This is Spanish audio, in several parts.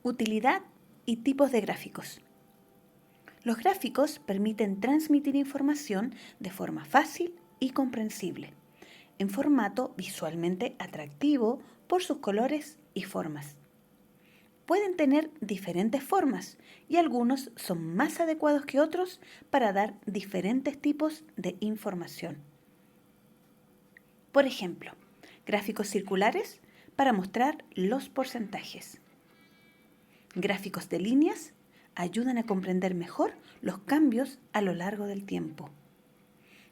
Utilidad y tipos de gráficos. Los gráficos permiten transmitir información de forma fácil y comprensible, en formato visualmente atractivo por sus colores y formas. Pueden tener diferentes formas y algunos son más adecuados que otros para dar diferentes tipos de información. Por ejemplo, gráficos circulares para mostrar los porcentajes. Gráficos de líneas ayudan a comprender mejor los cambios a lo largo del tiempo.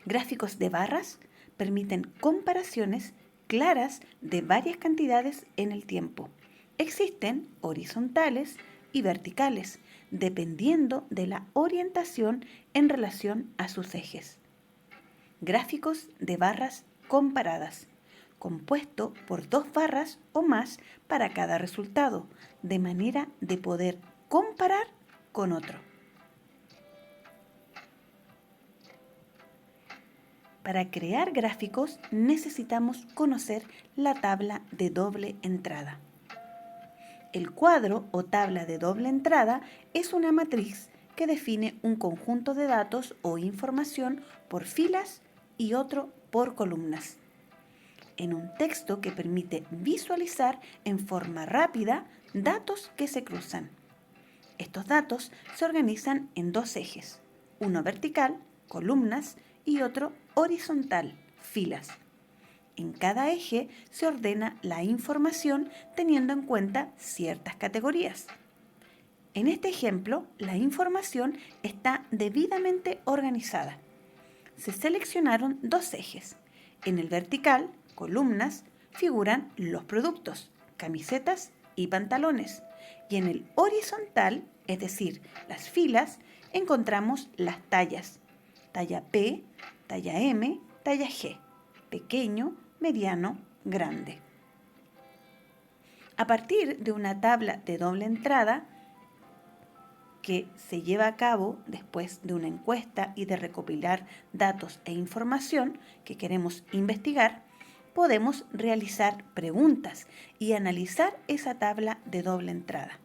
Gráficos de barras permiten comparaciones claras de varias cantidades en el tiempo. Existen horizontales y verticales, dependiendo de la orientación en relación a sus ejes. Gráficos de barras comparadas, compuesto por 2 barras o más para cada resultado, de manera de poder comparar con otro. Para crear gráficos necesitamos conocer la tabla de doble entrada. El cuadro o tabla de doble entrada es una matriz que define un conjunto de datos o información por filas y otro por columnas, en un texto que permite visualizar en forma rápida datos que se cruzan. Estos datos se organizan en 2 ejes, uno vertical, columnas, y otro horizontal, filas. En cada eje se ordena la información teniendo en cuenta ciertas categorías. En este ejemplo, la información está debidamente organizada. Se seleccionaron 2 ejes. En el vertical, columnas, figuran los productos, camisetas y pantalones. Y en el horizontal, es decir, las filas, encontramos las tallas. Talla P, talla M, talla G, pequeño, mediano, grande. A partir de una tabla de doble entrada que se lleva a cabo después de una encuesta y de recopilar datos e información que queremos investigar, podemos realizar preguntas y analizar esa tabla de doble entrada.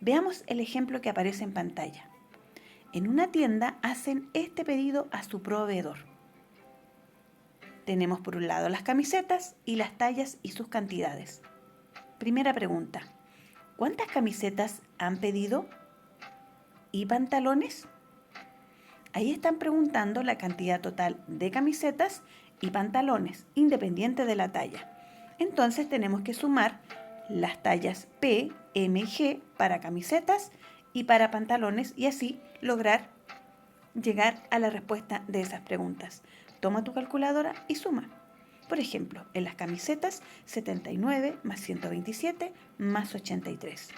Veamos el ejemplo que aparece en pantalla. En una tienda hacen este pedido a su proveedor. Tenemos por un lado las camisetas y las tallas y sus cantidades. Primera pregunta: ¿cuántas camisetas han pedido? ¿Y pantalones? Ahí están preguntando la cantidad total de camisetas y pantalones, independiente de la talla. Entonces tenemos que sumar las tallas P, M y G para camisetas y para pantalones y así lograr llegar a la respuesta de esas preguntas. Toma tu calculadora y suma. Por ejemplo, en las camisetas, 79 más 127 más 83.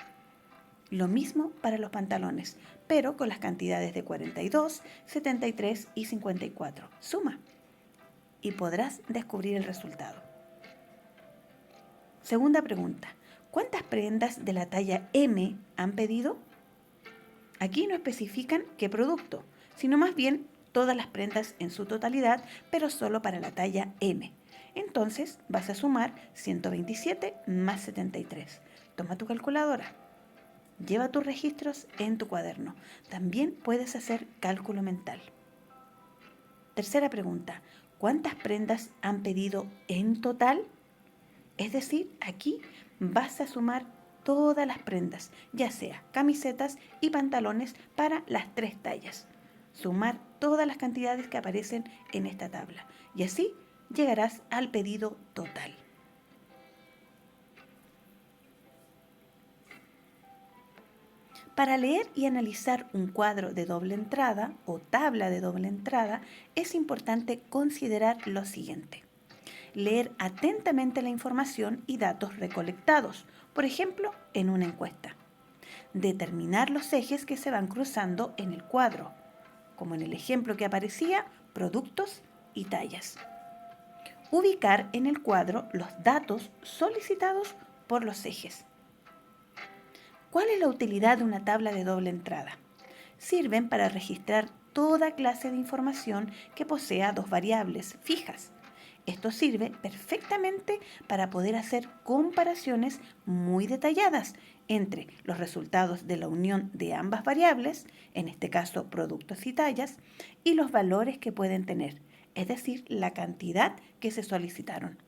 Lo mismo para los pantalones, pero con las cantidades de 42, 73 y 54. Suma y podrás descubrir el resultado. Segunda pregunta: ¿cuántas prendas de la talla M han pedido? Aquí no especifican qué producto, sino más bien todas las prendas en su totalidad, pero solo para la talla M. Entonces vas a sumar 127 más 73. Toma tu calculadora. Lleva tus registros en tu cuaderno. También puedes hacer cálculo mental. Tercera pregunta: ¿cuántas prendas han pedido en total? Es decir, aquí vas a sumar todas las prendas, ya sea camisetas y pantalones para las 3 tallas. Sumar todas las cantidades que aparecen en esta tabla y así llegarás al pedido total. Para leer y analizar un cuadro de doble entrada o tabla de doble entrada es importante considerar lo siguiente: leer atentamente la información y datos recolectados, por ejemplo, en una encuesta. Determinar los ejes que se van cruzando en el cuadro, como en el ejemplo que aparecía, productos y tallas. Ubicar en el cuadro los datos solicitados por los ejes. ¿Cuál es la utilidad de una tabla de doble entrada? Sirven para registrar toda clase de información que posea 2 variables fijas. Esto sirve perfectamente para poder hacer comparaciones muy detalladas entre los resultados de la unión de ambas variables, en este caso productos y tallas, y los valores que pueden tener, es decir, la cantidad que se solicitaron.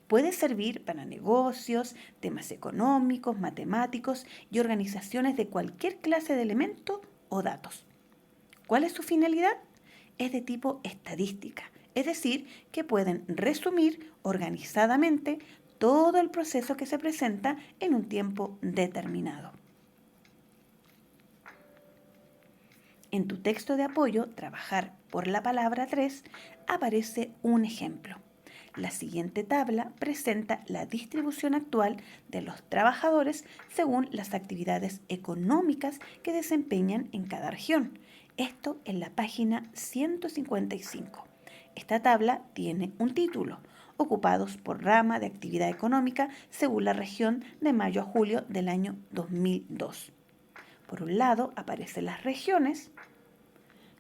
Puede servir para negocios, temas económicos, matemáticos y organizaciones de cualquier clase de elemento o datos. ¿Cuál es su finalidad? Es de tipo estadística, es decir, que pueden resumir organizadamente todo el proceso que se presenta en un tiempo determinado. En tu texto de apoyo, Trabajar por la palabra 3, aparece un ejemplo. La siguiente tabla presenta la distribución actual de los trabajadores según las actividades económicas que desempeñan en cada región. Esto en la página 155. Esta tabla tiene un título: Ocupados por rama de actividad económica según la región de mayo a julio del año 2002. Por un lado aparecen las regiones.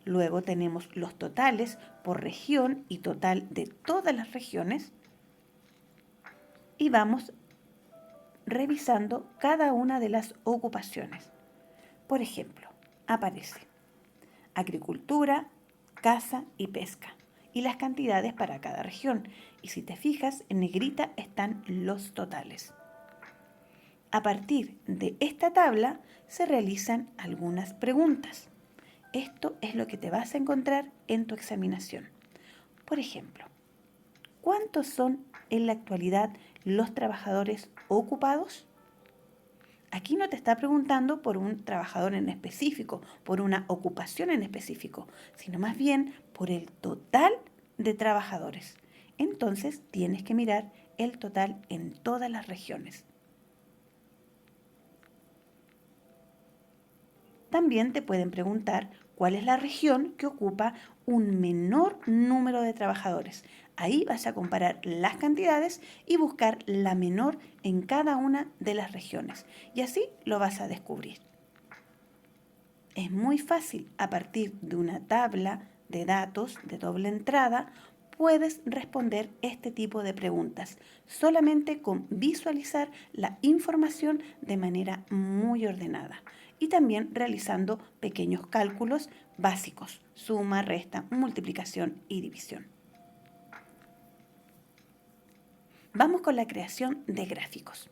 Luego tenemos los totales por región y total de todas las regiones. Y vamos revisando cada una de las ocupaciones. Por ejemplo, aparece agricultura, caza y pesca, y las cantidades para cada región. Y si te fijas, en negrita están los totales. A partir de esta tabla se realizan algunas preguntas. Esto es lo que te vas a encontrar en tu examinación. Por ejemplo, ¿cuántos son en la actualidad los trabajadores ocupados? Aquí no te está preguntando por un trabajador en específico, por una ocupación en específico, sino más bien por el total de trabajadores. Entonces tienes que mirar el total en todas las regiones. También te pueden preguntar cuál es la región que ocupa un menor número de trabajadores. Ahí vas a comparar las cantidades y buscar la menor en cada una de las regiones. Y así lo vas a descubrir. Es muy fácil. A partir de una tabla de datos de doble entrada, puedes responder este tipo de preguntas solamente con visualizar la información de manera muy ordenada y también realizando pequeños cálculos básicos: suma, resta, multiplicación y división. Vamos con la creación de gráficos.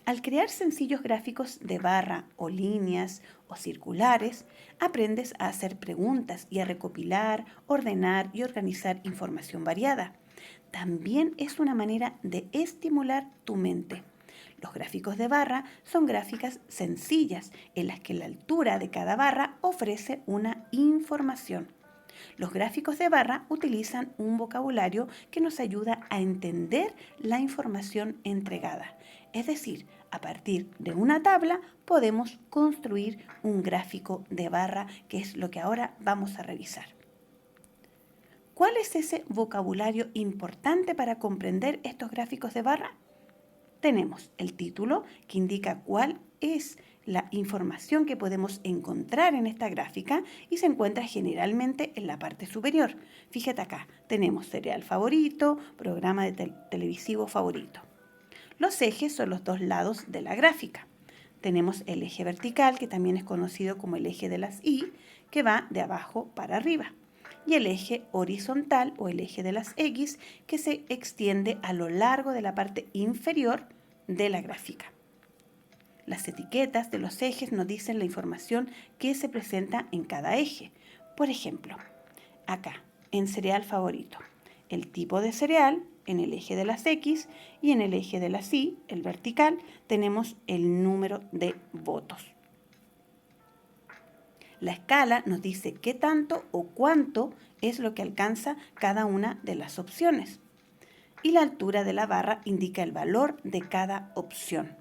Al crear sencillos gráficos de barra o líneas o circulares, aprendes a hacer preguntas y a recopilar, ordenar y organizar información variada. También es una manera de estimular tu mente. Los gráficos de barra son gráficas sencillas en las que la altura de cada barra ofrece una información. Los gráficos de barra utilizan un vocabulario que nos ayuda a entender la información entregada. Es decir, a partir de una tabla podemos construir un gráfico de barra, que es lo que ahora vamos a revisar. ¿Cuál es ese vocabulario importante para comprender estos gráficos de barra? Tenemos el título, que indica cuál es la información que podemos encontrar en esta gráfica y se encuentra generalmente en la parte superior. Fíjate acá, tenemos cereal favorito, programa de televisivo favorito. Los ejes son los dos lados de la gráfica. Tenemos el eje vertical, que también es conocido como el eje de las Y, que va de abajo para arriba, y el eje horizontal o el eje de las X, que se extiende a lo largo de la parte inferior de la gráfica. Las etiquetas de los ejes nos dicen la información que se presenta en cada eje. Por ejemplo, acá, en cereal favorito, el tipo de cereal en el eje de las X y en el eje de las Y, el vertical, tenemos el número de votos. La escala nos dice qué tanto o cuánto es lo que alcanza cada una de las opciones. Y la altura de la barra indica el valor de cada opción.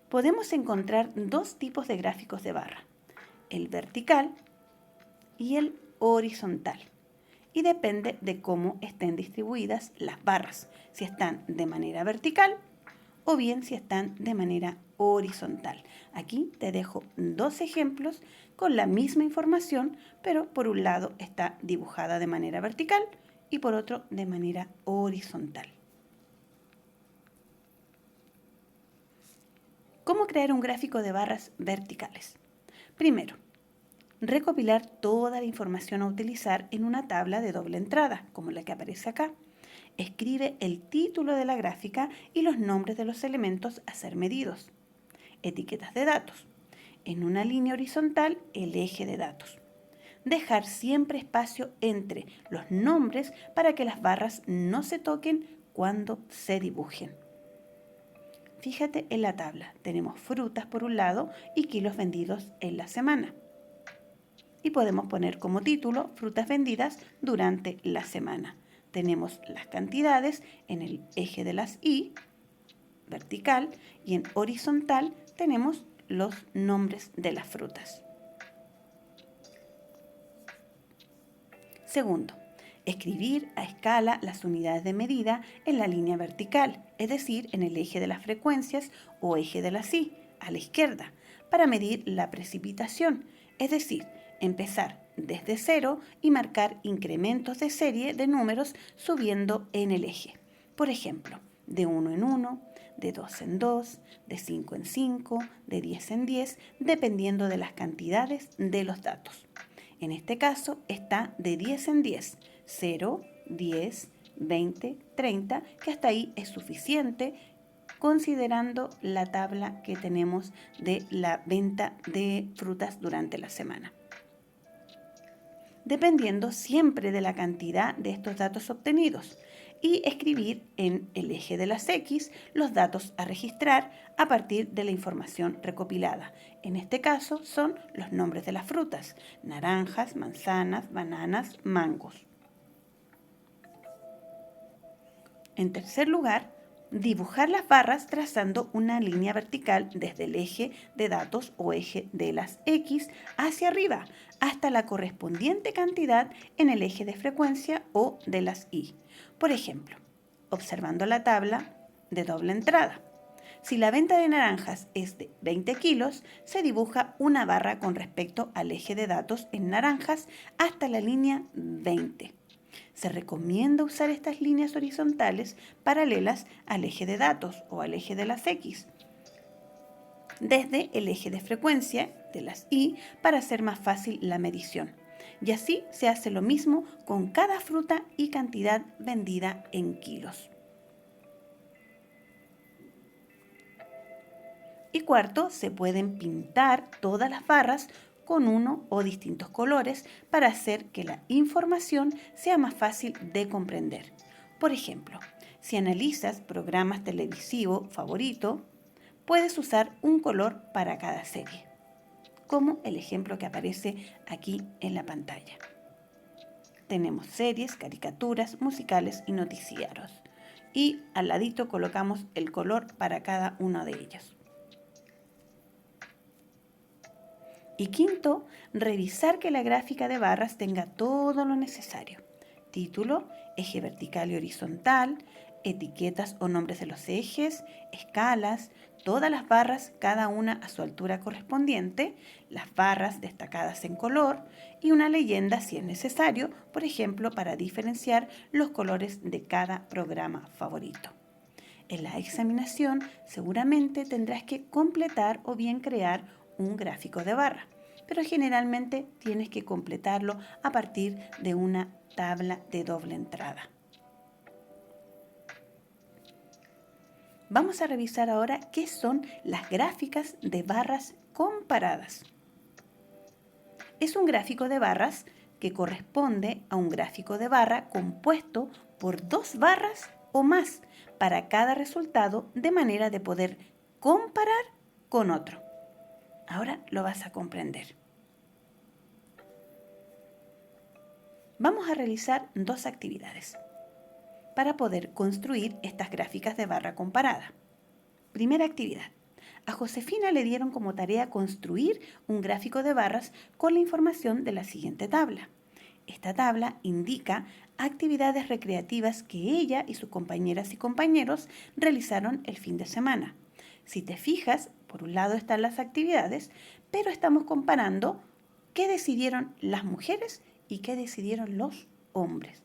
Podemos encontrar dos tipos de gráficos de barra: el vertical y el horizontal. Y depende de cómo estén distribuidas las barras, si están de manera vertical o bien si están de manera horizontal. Aquí te dejo dos ejemplos con la misma información, pero por un lado está dibujada de manera vertical y por otro de manera horizontal. ¿Cómo crear un gráfico de barras verticales? Primero, recopilar toda la información a utilizar en una tabla de doble entrada, como la que aparece acá. Escribe el título de la gráfica y los nombres de los elementos a ser medidos. Etiquetas de datos. En una línea horizontal, el eje de datos. Dejar siempre espacio entre los nombres para que las barras no se toquen cuando se dibujen. Fíjate en la tabla, tenemos frutas por un lado y kilos vendidos en la semana. Y podemos poner como título frutas vendidas durante la semana. Tenemos las cantidades en el eje de las Y, vertical, y en horizontal tenemos los nombres de las frutas. Segundo, escribir a escala las unidades de medida en la línea vertical, es decir, en el eje de las frecuencias o eje de las Y, a la izquierda, para medir la precipitación, es decir, empezar desde cero y marcar incrementos de serie de números subiendo en el eje. Por ejemplo, de 1 en 1, de 2 en 2, de 5 en 5, de 10 en 10, dependiendo de las cantidades de los datos. En este caso está de 10 en 10, 0, 10, 20, 30, que hasta ahí es suficiente considerando la tabla que tenemos de la venta de frutas durante la semana. Dependiendo siempre de la cantidad de estos datos obtenidos y escribir en el eje de las X los datos a registrar a partir de la información recopilada. En este caso son los nombres de las frutas: naranjas, manzanas, bananas, mangos. En tercer lugar, dibujar las barras trazando una línea vertical desde el eje de datos o eje de las X hacia arriba hasta la correspondiente cantidad en el eje de frecuencia o de las Y. Por ejemplo, observando la tabla de doble entrada. Si la venta de naranjas es de 20 kilos, se dibuja una barra con respecto al eje de datos en naranjas hasta la línea 20. Se recomienda usar estas líneas horizontales paralelas al eje de datos o al eje de las X, desde el eje de frecuencia de las Y para hacer más fácil la medición. Y así se hace lo mismo con cada fruta y cantidad vendida en kilos. Y cuarto, se pueden pintar todas las barras con uno o distintos colores para hacer que la información sea más fácil de comprender. Por ejemplo, si analizas programas televisivos favoritos, puedes usar un color para cada serie, como el ejemplo que aparece aquí en la pantalla. Tenemos series, caricaturas, musicales y noticiarios. Y al ladito colocamos el color para cada uno de ellos. Y quinto, revisar que la gráfica de barras tenga todo lo necesario: título, eje vertical y horizontal, etiquetas o nombres de los ejes, escalas, todas las barras, cada una a su altura correspondiente, las barras destacadas en color y una leyenda si es necesario, por ejemplo, para diferenciar los colores de cada programa favorito. En la examinación seguramente tendrás que completar o bien crear un gráfico de barra, pero generalmente tienes que completarlo a partir de una tabla de doble entrada. Vamos a revisar ahora qué son las gráficas de barras comparadas. Es un gráfico de barras que corresponde a un gráfico de barra compuesto por dos barras o más para cada resultado, de manera de poder comparar con otro. Ahora lo vas a comprender. Vamos a realizar dos actividades para poder construir estas gráficas de barra comparada. Primera actividad. A Josefina le dieron como tarea construir un gráfico de barras con la información de la siguiente tabla. Esta tabla indica actividades recreativas que ella y sus compañeras y compañeros realizaron el fin de semana. Si te fijas, por un lado están las actividades, pero estamos comparando qué decidieron las mujeres y qué decidieron los hombres.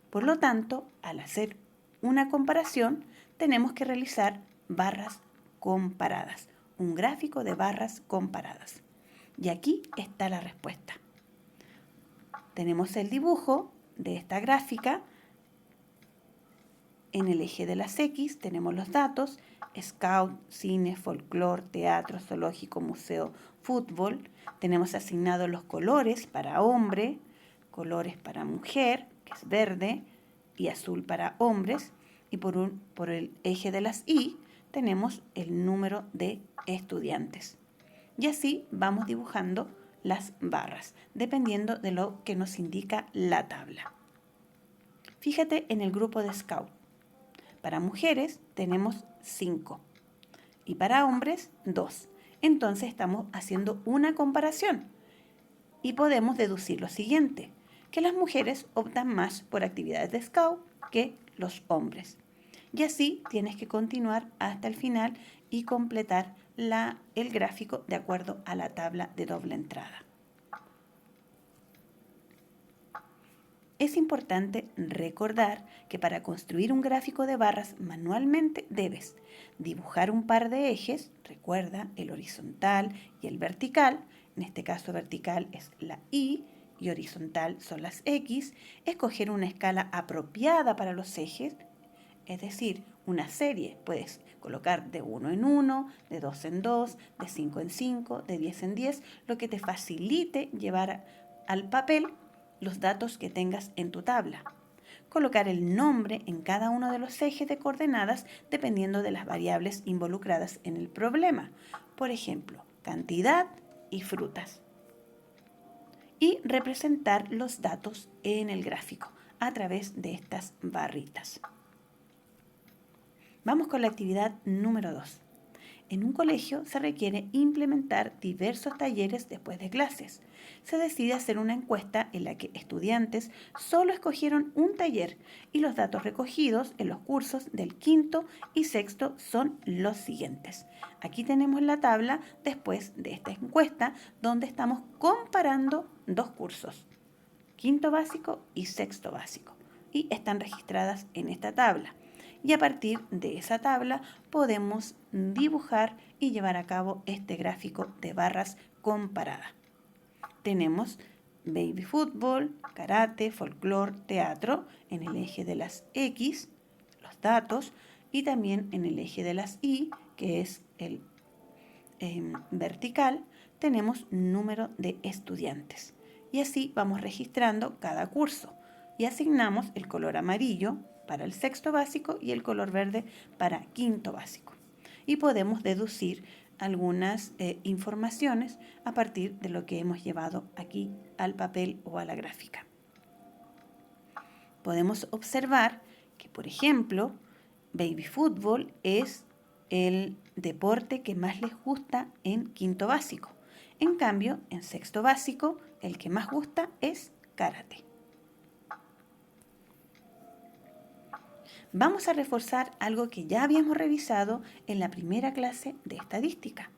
Por lo tanto, al hacer una comparación, tenemos que realizar barras comparadas, un gráfico de barras comparadas. Y aquí está la respuesta. Tenemos el dibujo de esta gráfica. En el eje de las X tenemos los datos: Scout, cine, folclore, teatro, zoológico, museo, fútbol. Tenemos asignados los colores para hombre, colores para mujer, que es verde, y azul para hombres. Y por el eje de las Y tenemos el número de estudiantes. Y así vamos dibujando las barras, dependiendo de lo que nos indica la tabla. Fíjate en el grupo de Scout. Para mujeres tenemos 5 y para hombres 2. Entonces estamos haciendo una comparación y podemos deducir lo siguiente: que las mujeres optan más por actividades de Scout que los hombres. Y así tienes que continuar hasta el final y completar el gráfico de acuerdo a la tabla de doble entrada. Es importante recordar que para construir un gráfico de barras manualmente debes dibujar un par de ejes, recuerda, el horizontal y el vertical. En este caso vertical es la Y y horizontal son las X. Escoger una escala apropiada para los ejes, es decir, una serie. Puedes colocar de 1 en 1, de 2 en 2, de 5 en 5, de 10 en 10, lo que te facilite llevar al papel los datos que tengas en tu tabla. Colocar el nombre en cada uno de los ejes de coordenadas dependiendo de las variables involucradas en el problema. Por ejemplo, cantidad y frutas. Y representar los datos en el gráfico a través de estas barritas. Vamos con la actividad número 2. En un colegio se requiere implementar diversos talleres después de clases. Se decide hacer una encuesta en la que estudiantes solo escogieron un taller y los datos recogidos en los cursos del quinto y sexto son los siguientes. Aquí tenemos la tabla después de esta encuesta donde estamos comparando dos cursos, quinto básico y sexto básico, y están registradas en esta tabla. Y a partir de esa tabla podemos dibujar y llevar a cabo este gráfico de barras comparada. Tenemos baby fútbol, karate, folclore, teatro en el eje de las X, los datos, y también en el eje de las Y, que es el vertical, tenemos número de estudiantes. Y así vamos registrando cada curso y asignamos el color amarillo para el sexto básico y el color verde para quinto básico. Y podemos deducir algunas informaciones a partir de lo que hemos llevado aquí al papel o a la gráfica. Podemos observar que, por ejemplo, baby fútbol es el deporte que más les gusta en quinto básico. En cambio, en sexto básico, el que más gusta es karate. Vamos a reforzar algo que ya habíamos revisado en la primera clase de estadística.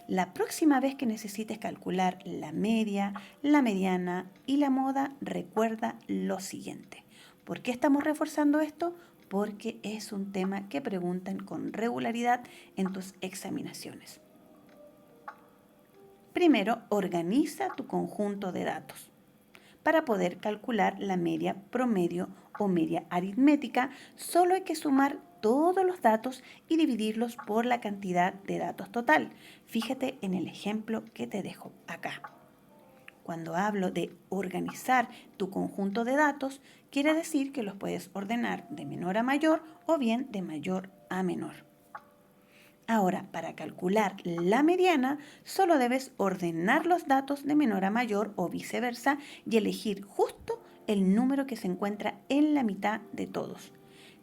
La próxima vez que necesites calcular la media, la mediana y la moda, recuerda lo siguiente. ¿Por qué estamos reforzando esto? Porque es un tema que preguntan con regularidad en tus examinaciones. Primero, organiza tu conjunto de datos. Para poder calcular la media promedio o media aritmética, solo hay que sumar todos los datos y dividirlos por la cantidad de datos total. Fíjate en el ejemplo que te dejo acá. Cuando hablo de organizar tu conjunto de datos, quiere decir que los puedes ordenar de menor a mayor o bien de mayor a menor. Ahora, para calcular la mediana, solo debes ordenar los datos de menor a mayor o viceversa y elegir justo el número que se encuentra en la mitad de todos.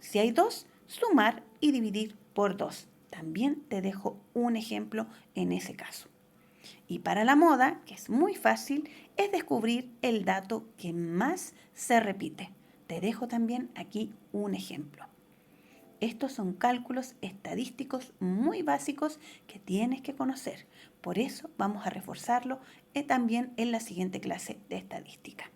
Si hay 2, sumar y dividir por 2. También te dejo un ejemplo en ese caso. Y para la moda, que es muy fácil, es descubrir el dato que más se repite. Te dejo también aquí un ejemplo. Estos son cálculos estadísticos muy básicos que tienes que conocer. Por eso vamos a reforzarlo también en la siguiente clase de estadística.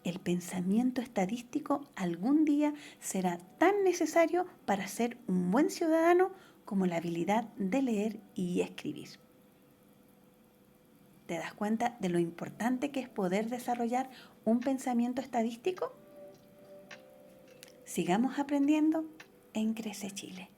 el pensamiento estadístico algún día será tan necesario para ser un buen ciudadano como la habilidad de leer y escribir. ¿Te das cuenta de lo importante que es poder desarrollar un pensamiento estadístico? Sigamos aprendiendo en Crece Chile.